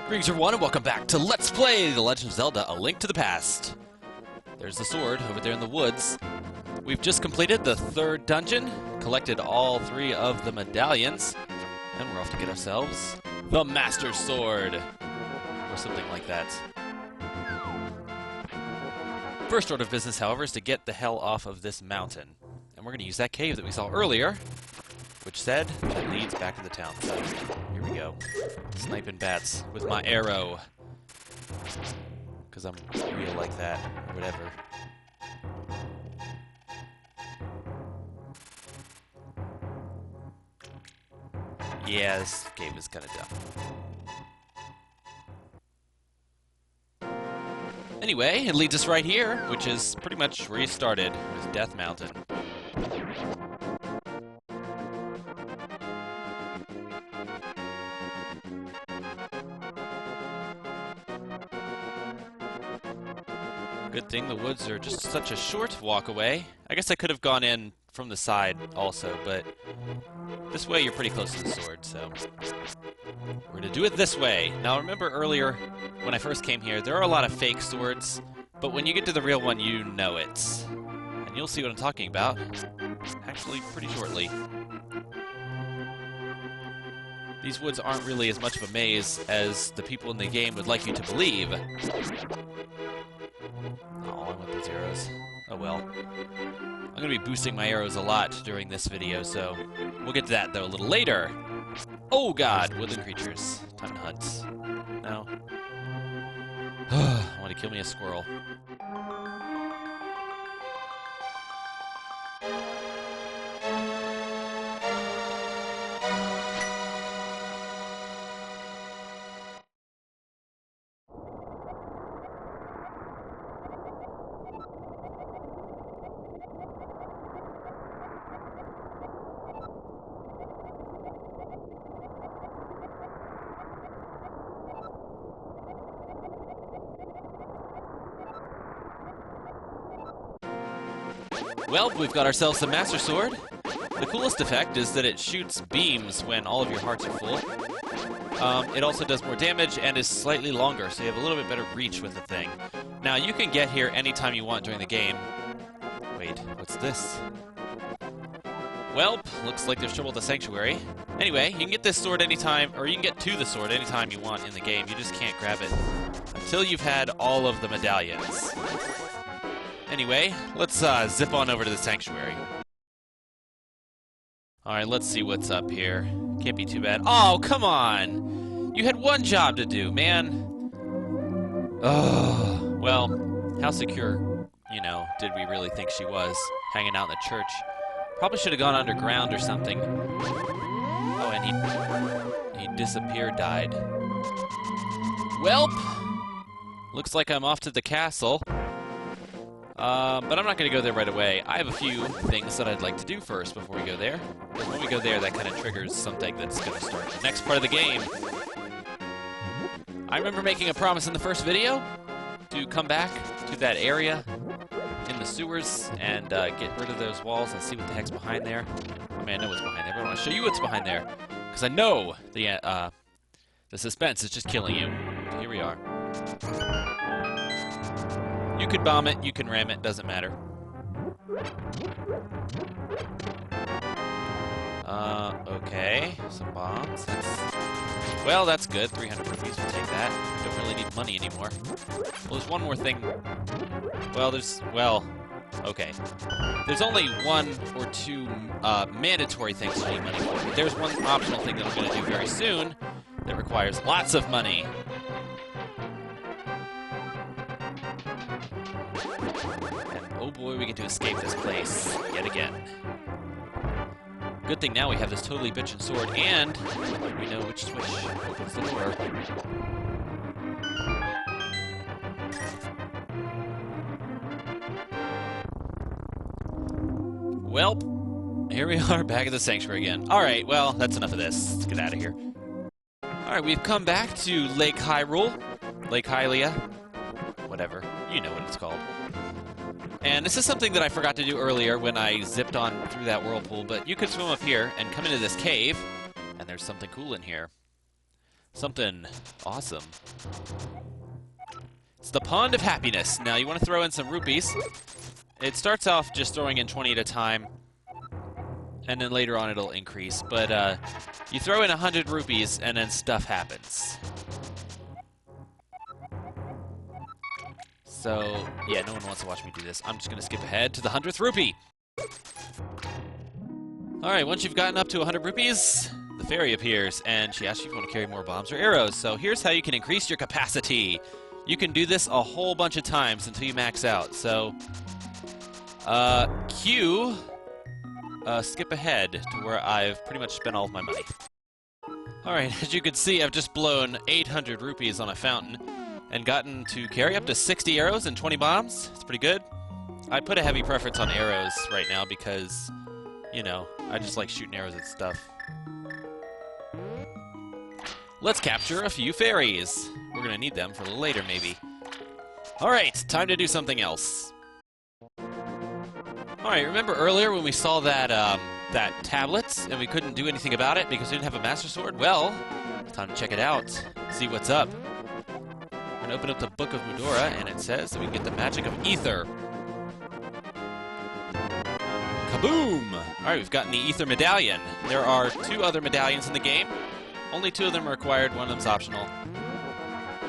Greetings everyone and welcome back to Let's Play The Legend of Zelda, A Link to the Past. There's the sword over there in the woods. We've just completed the third dungeon, collected all 3 of the medallions, and we're off to get ourselves the Master Sword, or something like that. First order of business, however, is to get the hell off of this mountain. And we're going to use that cave that we saw earlier, which said that leads back to the town. So, here we go. Sniping bats with my arrow. Because I'm real like that, or whatever. Yeah, this game is kind of dumb. Anyway, it leads us right here, which is pretty much where you started, with Death Mountain. Good thing the woods are just such a short walk away. I guess I could have gone in from the side also, but this way you're pretty close to the sword, so we're going to do it this way. Now remember earlier when I first came here, there are a lot of fake swords, but when you get to the real one, you know it. And you'll see what I'm talking about, actually pretty shortly. These woods aren't really as much of a maze as the people in the game would like you to believe. Oh, I want those arrows. Oh well. I'm going to be boosting my arrows a lot during this video, so we'll get to that, though, a little later. Oh god, woodland creatures. Time to hunt. No. I want to kill me a squirrel. Well, we've got ourselves the Master Sword. The coolest effect is that it shoots beams when all of your hearts are full. It also does more damage and is slightly longer, so you have a little bit better reach with the thing. Now, you can get here anytime you want during the game. Wait, what's this? Well, looks like there's trouble at the Sanctuary. Anyway, you can get this sword anytime, or you can get to the sword anytime you want in the game. You just can't grab it until you've had all of the medallions. Anyway, let's zip on over to the Sanctuary. Alright, let's see what's up here. Can't be too bad. Oh, come on! You had one job to do, man! Oh, well, how secure, you know, did we really think she was, hanging out in the church? Probably should have gone underground or something. Oh, and he disappeared, died. Welp! Looks like I'm off to the castle. But I'm not going to go there right away. I have a few things that I'd like to do first before we go there. Because when we go there, that kind of triggers something that's going to start the next part of the game. I remember making a promise in the first video to come back to that area in the sewers and get rid of those walls and see what the heck's behind there. I mean, I know what's behind there, but I want to show you what's behind there. Because I know the suspense is just killing you. So here we are. You could bomb it, you can ram it, doesn't matter. Okay, some bombs. Well, that's good. 300 rupees, we'll take that. Don't really need money anymore. Well, there's one more thing. Well, okay. There's only 1 or 2 mandatory things I need money for. But there's one optional thing that I'm going to do very soon that requires lots of money. Oh boy, we get to escape this place yet again. Good thing now we have this totally bitchin' sword, and we know which switch opens the door. Well, here we are back at the Sanctuary again. Alright, well, that's enough of this. Let's get out of here. Alright, we've come back to Lake Hyrule. Lake Hylia. Whatever. You know what it's called. And this is something that I forgot to do earlier when I zipped on through that whirlpool, but you could swim up here and come into this cave, and there's something cool in here. something awesome. It's the Pond of Happiness. Now, you want to throw in some rupees. It starts off just throwing in 20 at a time, and then later on it'll increase. But you throw in 100 rupees, and then stuff happens. So, yeah, no one wants to watch me do this. I'm just going to skip ahead to the 100th rupee. Alright, once you've gotten up to 100 rupees, the fairy appears, and she asks you if you want to carry more bombs or arrows. So here's how you can increase your capacity. You can do this a whole bunch of times until you max out. So, skip ahead to where I've pretty much spent all of my money. Alright, as you can see, I've just blown 800 rupees on a fountain and gotten to carry up to 60 arrows and 20 bombs. It's pretty good. I put a heavy preference on arrows right now because, you know, I just like shooting arrows at stuff. Let's capture a few fairies. We're gonna need them for later, maybe. Alright, time to do something else. Alright, remember earlier when we saw that, that tablet and we couldn't do anything about it because we didn't have a Master Sword? Well, it's time to check it out, see what's up. We're gonna open up the Book of Mudora, and it says that we can get the magic of Ether. Kaboom! Alright, we've gotten the Ether Medallion. There are 2 other medallions in the game. Only 2 of them are required, one of them's optional.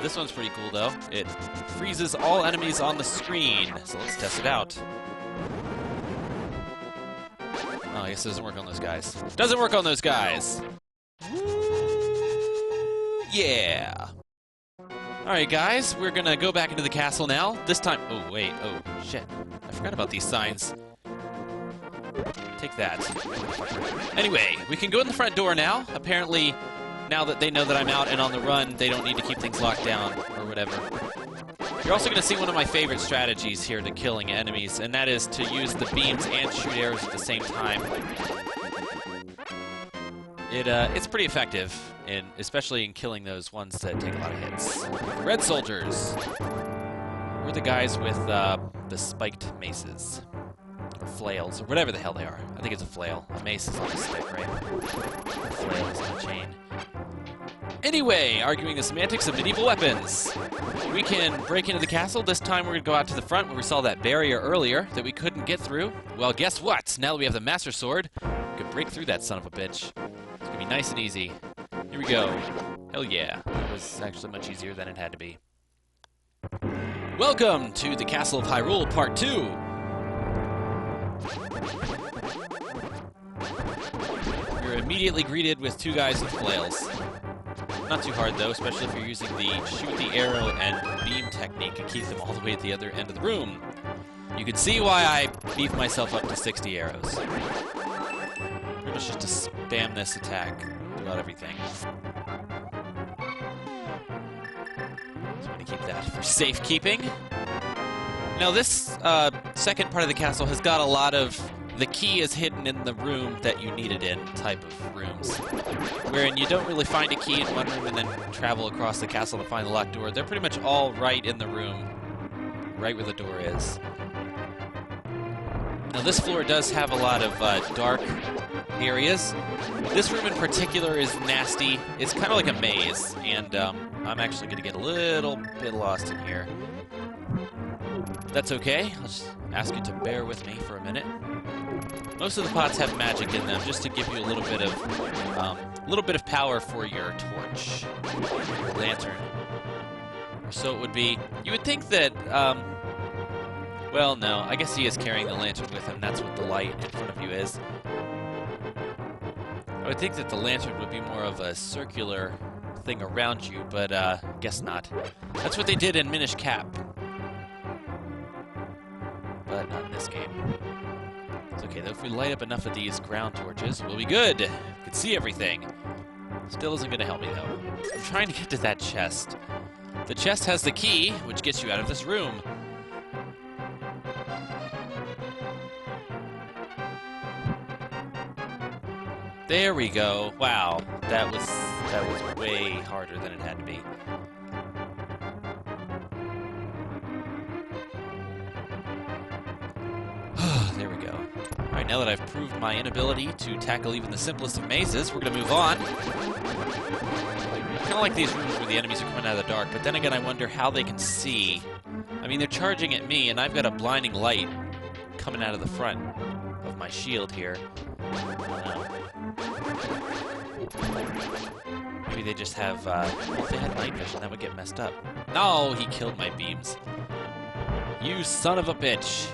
This one's pretty cool, though. It freezes all enemies on the screen. So let's test it out. Oh, I guess it doesn't work on those guys. Doesn't work on those guys! Yeah! Alright, guys, we're gonna go back into the castle now. This time... Oh, wait. Oh, shit. I forgot about these signs. Take that. Anyway, we can go in the front door now. Apparently, now that they know that I'm out and on the run, they don't need to keep things locked down or whatever. You're also going to see one of my favorite strategies here to killing enemies, and that is to use the beams and shoot arrows at the same time. It's pretty effective, especially in killing those ones that take a lot of hits. Red soldiers. We're the guys with the spiked maces. Or flails, or whatever the hell they are. I think it's a flail. A mace is on a stick, right? A flail is on a chain. Anyway, arguing the semantics of medieval weapons. We can break into the castle. This time we're going to go out to the front where we saw that barrier earlier that we couldn't get through. Well, guess what? Now that we have the Master Sword, we can break through that son of a bitch. It's going to be nice and easy. Here we go. Hell yeah. That was actually much easier than it had to be. Welcome to the Castle of Hyrule Part 2. You're immediately greeted with 2 guys with flails. Not too hard though, especially if you're using the shoot the arrow and beam technique and keep them all the way at the other end of the room. You can see why I beefed myself up to 60 arrows. Pretty much just to spam this attack throughout everything. So I'm going to keep that for safekeeping. Now this second part of the castle has got a lot of the key is hidden in the room that you need it in type of rooms. Wherein you don't really find a key in one room and then travel across the castle to find the locked door. They're pretty much all right in the room, right where the door is. Now this floor does have a lot of dark areas. This room in particular is nasty. It's kind of like a maze, and I'm actually going to get a little bit lost in here. That's okay. I'll just ask you to bear with me for a minute. Most of the pots have magic in them, just to give you a little bit of power for your torch, your lantern. Or so it would be. You would think that, well, no. I guess he is carrying the lantern with him. That's what the light in front of you is. I would think that the lantern would be more of a circular thing around you, but guess not. That's what they did in Minish Cap. But not in this game. It's okay, though. If we light up enough of these ground torches, we'll be good. We can see everything. Still isn't going to help me, though. I'm trying to get to that chest. The chest has the key, which gets you out of this room. There we go. Wow, that was way harder than it had to be. There we go. Alright, now that I've proved my inability to tackle even the simplest of mazes, we're going to move on. kind of like these rooms where the enemies are coming out of the dark, but then again, I wonder how they can see. I mean, they're charging at me, and I've got a blinding light coming out of the front of my shield here. Maybe they just have, if they had night vision, that would get messed up. No, he killed my beams. You son of a bitch.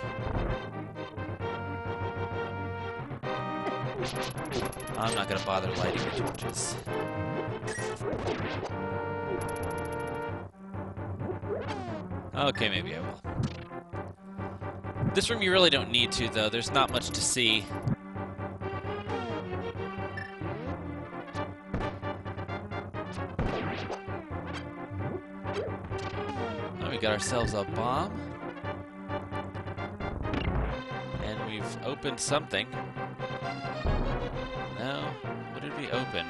I'm not gonna bother lighting the torches. Okay, maybe I will. This room you really don't need to, though. There's not much to see. Oh, we got ourselves a bomb. And we've opened something. No? What did we open?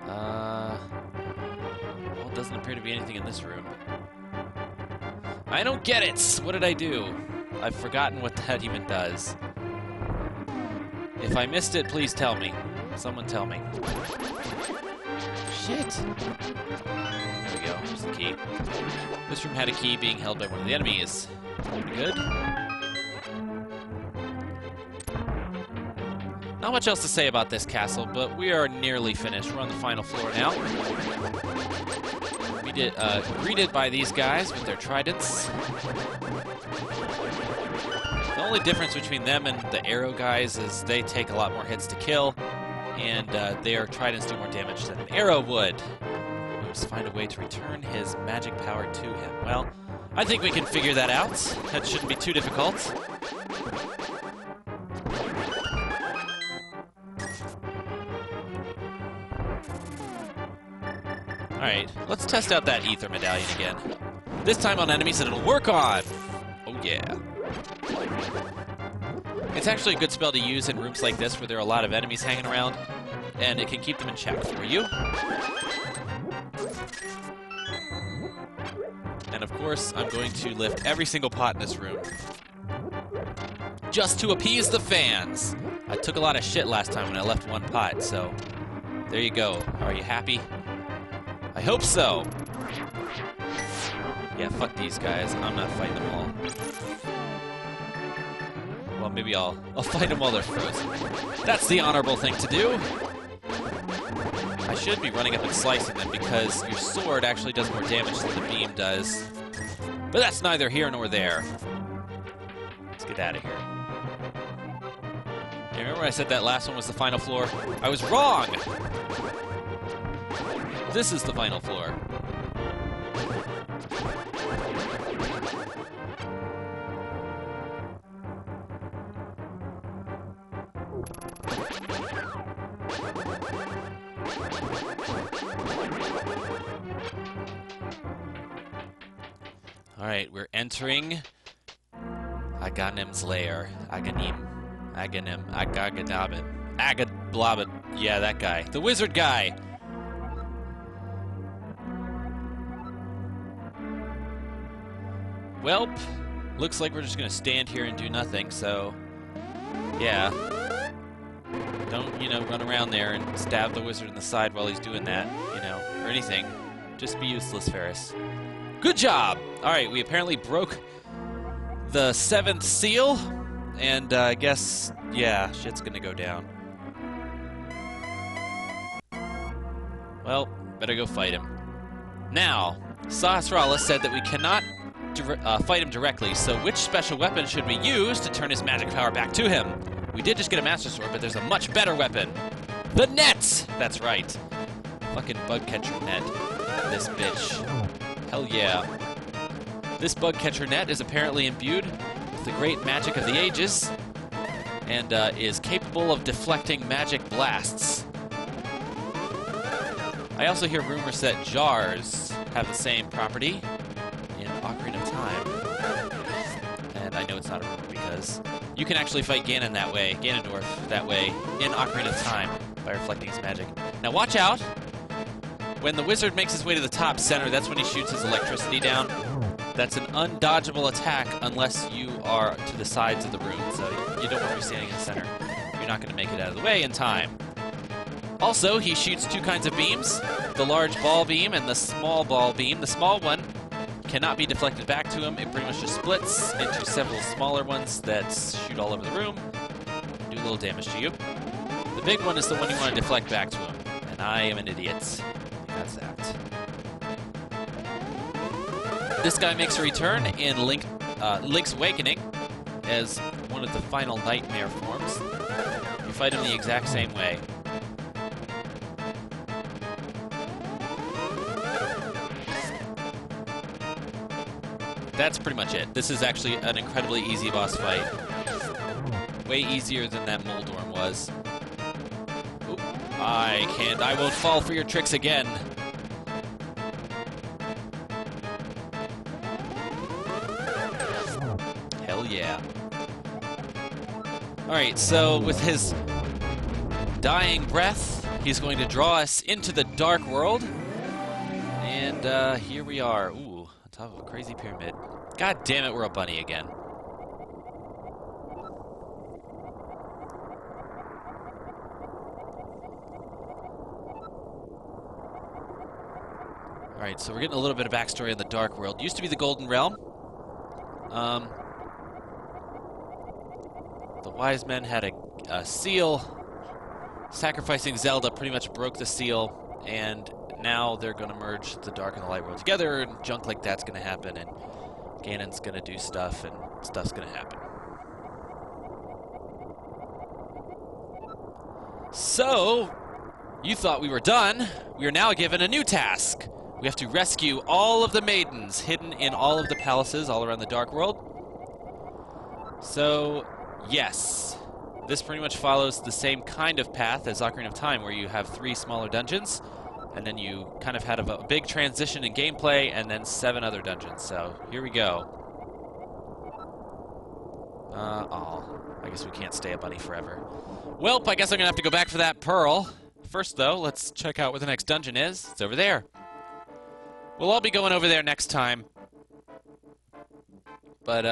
Well, it doesn't appear to be anything in this room. I don't get it! What did I do? I've forgotten what that even does. If I missed it, please tell me. Someone tell me. Shit! There we go. Here's the key. This room had a key being held by one of the enemies. Pretty good. Not much else to say about this castle, but we are nearly finished. We're on the final floor now. We get greeted by these guys with their tridents. The only difference between them and the arrow guys is they take a lot more hits to kill, and their tridents do more damage than an arrow would. We must find a way to return his magic power to him. Well, I think we can figure that out. That shouldn't be too difficult. Alright, let's test out that ether medallion again. This time on enemies that it'll work on! Oh yeah. It's actually a good spell to use in rooms like this where there are a lot of enemies hanging around, and it can keep them in check for you. And of course, I'm going to lift every single pot in this room. Just to appease the fans! I took a lot of shit last time when I left one pot, so there you go. Are you happy? I hope so. Yeah, fuck these guys. I'm not fighting them all. Well, maybe I'll fight them while they're frozen. That's the honorable thing to do. I should be running up and slicing them because your sword actually does more damage than the beam does. But that's neither here nor there. Let's get out of here. Okay, remember when I said that last one was the final floor? I was wrong! This is the final floor. Alright, we're entering Aghanim's lair. Aghanim. Agagadabin. Agadblabin. Yeah, that guy. The wizard guy! Welp, looks like we're just gonna stand here and do nothing, so yeah. Don't, run around there and stab the wizard in the side while he's doing that, or anything. Just be useless, Ferris. Good job! Alright, we apparently broke the 7th seal, and I guess, yeah, shit's gonna go down. Well, better go fight him. Now, Sahasrara said that we cannot fight him directly, so which special weapon should we use to turn his magic power back to him? We did just get a Master Sword, but there's a much better weapon. The net! That's right. Fucking bug catcher net. This bitch. Hell yeah. This bug catcher net is apparently imbued with the great magic of the ages, and is capable of deflecting magic blasts. I also hear rumors that jars have the same property in Ocarina of Time. And I know it's not a rumor because you can actually fight Ganondorf that way in Ocarina of Time by reflecting his magic. Now watch out! When the wizard makes his way to the top center, that's when he shoots his electricity down. That's an undodgeable attack unless you are to the sides of the room, so you don't want to be standing in the center. You're not going to make it out of the way in time. Also, he shoots two kinds of beams, the large ball beam and the small ball beam. The small one cannot be deflected back to him. It pretty much just splits into several smaller ones that shoot all over the room, do a little damage to you. The big one is the one you want to deflect back to him, and I am an idiot. That's that. This guy makes a return in Link's Awakening as one of the final nightmare forms. You fight him the exact same way. That's pretty much it. This is actually an incredibly easy boss fight. Way easier than that Moldorm was. Oop, I won't fall for your tricks again. Hell yeah. Alright, so with his dying breath, he's going to draw us into the dark world. And here we are. Ooh, on top of a crazy pyramid. God damn it, we're a bunny again. Alright, so we're getting a little bit of backstory on the Dark World. Used to be the Golden Realm. The wise men had a seal. Sacrificing Zelda pretty much broke the seal, and now they're going to merge the Dark and the Light World together, and junk like that's going to happen, and Ganon's going to do stuff, and stuff's going to happen. So, you thought we were done. We are now given a new task. We have to rescue all of the maidens hidden in all of the palaces all around the Dark World. So, yes. This pretty much follows the same kind of path as Ocarina of Time, where you have 3 smaller dungeons, and then you kind of had a big transition in gameplay, and then 7 other dungeons. So, here we go. I guess we can't stay a bunny forever. Welp, I guess I'm going to have to go back for that pearl. First, though, let's check out where the next dungeon is. It's over there. We'll all be going over there next time. But,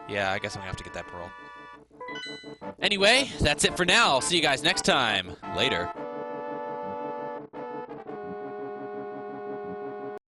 yeah, I guess I'm going to have to get that pearl. Anyway, that's it for now. I'll see you guys next time. Later.